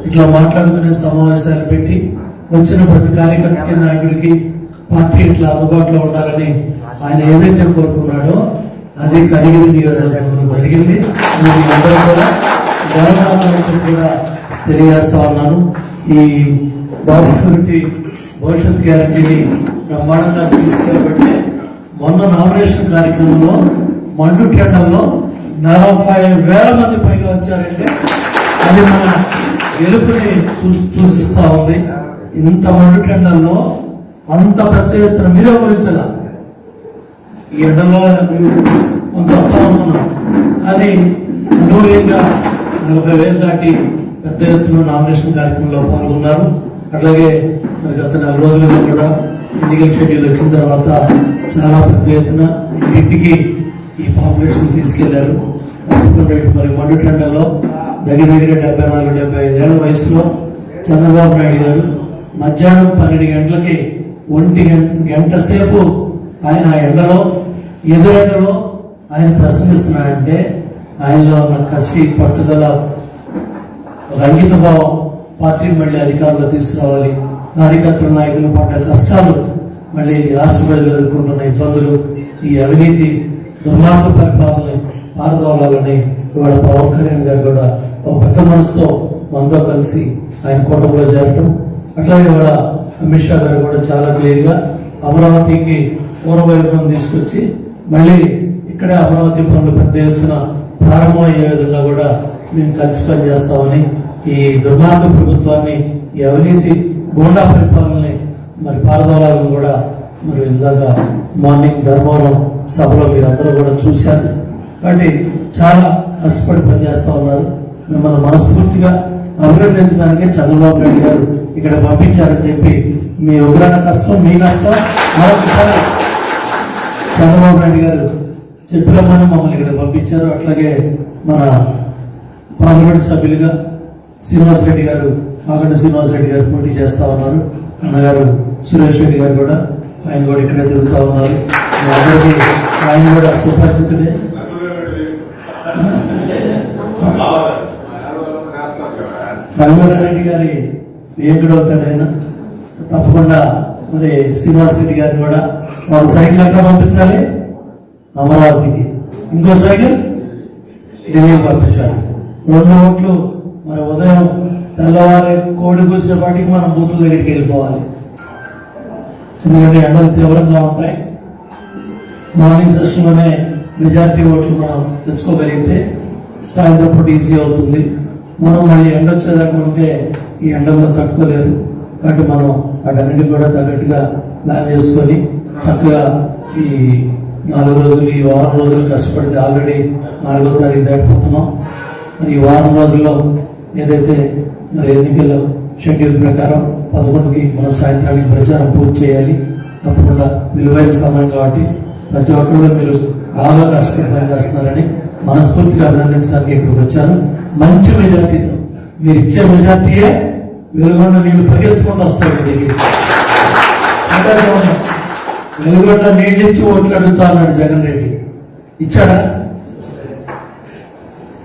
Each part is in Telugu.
ఇట్లా మాట్లాడుకునే సమావేశాలు పెట్టి వచ్చిన ప్రతి కార్యకర్తకి నాయకుడికి పార్టీ ఇట్లా అందుబాటులో ఉండాలని ఆయన ఏదైతే కోరుకున్నాడో అది కనిగిరి నియోజకవర్గంలో జరిగింది. అందరూ కూడా గౌరవాలను కూడా తెలియజేస్తా ఉన్నాను. ఈ బాబు షూరిటీ భవిష్యత్ గ్యారంటీని బ్రహ్మాండంగా తీసుకెళ్ళబట్టి మొన్న నామినేషన్ కార్యక్రమంలో మండు టెండర్లో 45,000 మంది పైగా వచ్చారంటే అది మన గెలుపుని సూచిస్తా ఉంది. ఇంత మండు టెండర్లో అంత పెద్ద ఎత్తున మీరే ఊహించాల. ఈ ఎండలో కొంత వస్తా ఉన్నాం కానీ అనూహ్యంగా 40,000 దాటి పెద్ద ఎత్తున నామినేషన్ కార్యక్రమంలో పాల్గొన్నారు. అట్లాగే గత 4 రోజులుగా కూడా ఎన్నికల షెడ్యూల్ వచ్చిన తర్వాత చాలా పెద్ద ఎత్తున ఇంటికి ఈ పాంప్లెట్స్ తీసుకెళ్లారు. మరి మండు టెండర్లో దగ్గర 74-75 ఏళ్ల వయసులో చంద్రబాబు నాయుడు గారు మధ్యాహ్నం 12 గంటలకి 1 గంట సేపు ఆయన ఎండలో ఎదురెండలో ఆయన ప్రసంగిస్తున్నాడంటే ఆయనలో ఉన్న కసి పట్టుదల అంకిత భావం పార్టీని మళ్ళీ అధికారంలో తీసుకురావాలి, కార్యకర్తల నాయకులు పడ్డ కష్టాలు, మళ్ళీ రాష్ట్ర ప్రజలు ఎదుర్కొంటున్న ఇబ్బందులు, ఈ అవినీతి దుర్మార్గ పరిపాలన పారదోలాలని ఇవాళ పవన్ కళ్యాణ్ గారు కూడా ఒక పెద్ద మనసుతో మనతో కలిసి ఆయన కూటమిలో చేరటం, అట్లాగే ఇవాళ అమిత్ షా గారు కూడా చాలా క్లియర్ గా అమరావతికి పూర్వవైభవం తీసుకొచ్చి మళ్ళీ ఇక్కడే అమరావతి పనులు పెద్ద ఎత్తున ప్రారంభమయ్యే విధంగా కూడా మేము కలిసి పనిచేస్తామని, ఈ దుర్మార్గ ప్రభుత్వాన్ని, ఈ అవినీతి గోండా పరిపాలనని మరి పారదోలాలను కూడా మరి ఇందాక మార్నింగ్ ధర్మవరం సభలో మీరందరూ కూడా చూశారు. కాబట్టి చాలా కష్టపడి పనిచేస్తా ఉన్నారు. మిమ్మల్ని మనస్ఫూర్తిగా అభినందించడానికే చంద్రబాబు నాయుడు గారు ఇక్కడ పంపించారని చెప్పి మీ ఉగ్రణ కష్టం మీ నష్టం మరొకసారి చంద్రబాబు నాయుడు గారు చెప్పిరమ్మని మమ్మల్ని ఇక్కడ పంపించారు. అట్లాగే మన పార్లమెంట్ సభ్యులుగా శ్రీనివాసరెడ్డి గారు, మాగంట శ్రీనివాసరెడ్డి గారు పోటీ చేస్తా ఉన్నారు. అన్నగారు సురేష్ రెడ్డి గారు కూడా ఆయన కూడా ఇక్కడే తిరుగుతా ఉన్నారు. అందరికీ ఆయన కూడా సుపరిచితుడే. రఘువీరారెడ్డి గారి ఏకుడవుతాడు ఆయన తప్పకుండా. మరి శ్రీనివాస్ రెడ్డి గారిని కూడా ఒక సైకిల్ ఎక్కడ పంపించాలి, అమరావతికి, ఇంకో సైకిల్ ఢిల్లీకి పంపించాలి. 2 ఓట్లు మరి ఉదయం తెల్లవారి కోడి కూసేపాటికి మనం బూతుల దగ్గరికి వెళ్ళిపోవాలి. ఎందుకంటే ఎండలు తీవ్రంగా ఉంటాయి. మార్నింగ్ సెషన్లోనే మెజారిటీ ఓట్లు మనం తెచ్చుకోగలిగితే సాయంత్రం పూట ఈజీ అవుతుంది. మనం మళ్ళీ ఎండ వచ్చేదాకా ఉంటే ఈ ఎండల్లో తట్టుకోలేరు. కాబట్టి మనం వాటన్నిటికి కూడా తగ్గట్టుగా ప్లాన్ చేసుకొని చక్కగా ఈ 4 రోజులు, ఈ వారం రోజులు కష్టపడితే ఆల్రెడీ 4వ తారీఖు దాటిపోతున్నాం. మరి ఈ వారం రోజుల్లో ఏదైతే మరి ఎన్నికల షెడ్యూల్ ప్రకారం 11కి మన సాయంత్రానికి ప్రచారం పూర్తి చేయాలి. తప్పకుండా విలువైన సమయం కాబట్టి ప్రతి ఒక్కరు మీరు బాగా కష్టపడి పనిచేస్తున్నారని మనస్ఫూర్తిగా అభినందించడానికి ఇక్కడికి వచ్చాను. మంచి మెజార్టీతో మీరు ఇచ్చే మెజార్టీయే వెలుగొండ నీళ్లు పరిగెత్తుకుంటూ వస్తాయి మీ దగ్గర. వెలుగొండ నీళ్ళు ఇచ్చి ఓట్లు అడుగుతా అన్నాడు జగన్ రెడ్డి. ఇచ్చాడా?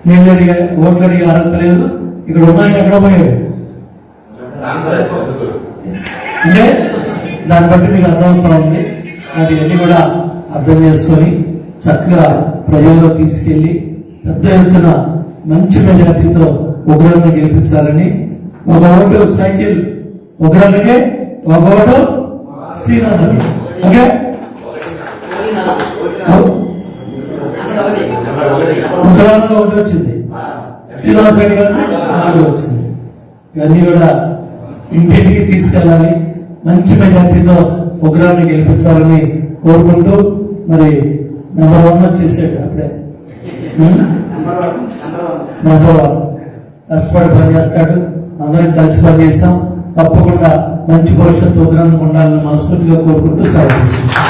నీళ్ళు అడిగా ఓట్లు అడిగే అర్హత లేదు. ఇక్కడ ఉన్నాయని ఎక్కడ పోయాడు అంటే దాన్ని బట్టి మీకు అర్థమవుతా ఉంది. వాటివన్నీ కూడా అర్థం చేసుకొని చక్కగా ప్రజల్లో తీసుకెళ్లి పెద్ద ఎత్తున మంచి మెజార్టీతో ఉగ్రాన్ని గెలిపించాలని. ఒక ఓటు సైకిల్ ఉగ్రానికి, ఒక ఓటు సీనానికి. ఓకే, ఉగ్రాల్లో ఒకటి వచ్చింది, శ్రీనివాస్ రెడ్డి గారికి 4 వచ్చింది. ఇవన్నీ కూడా ఇంటింటికి తీసుకెళ్ళాలి, మంచి మెజార్టీతో ఉగ్రాన్ని గెలిపించాలని కోరుకుంటూ మరి నెంబర్ 1 వచ్చేసాడు అప్పుడే. నెంబర్ 1 కష్టపడి పనిచేస్తాడు. అందరం కలిసి పనిచేస్తాం. తప్పకుండా మంచి భవిష్యత్తు ఉగ్రాన్ని ఉండాలని మనస్ఫూర్తిగా కోరుకుంటూ సెలవు తీసుకుంటాం.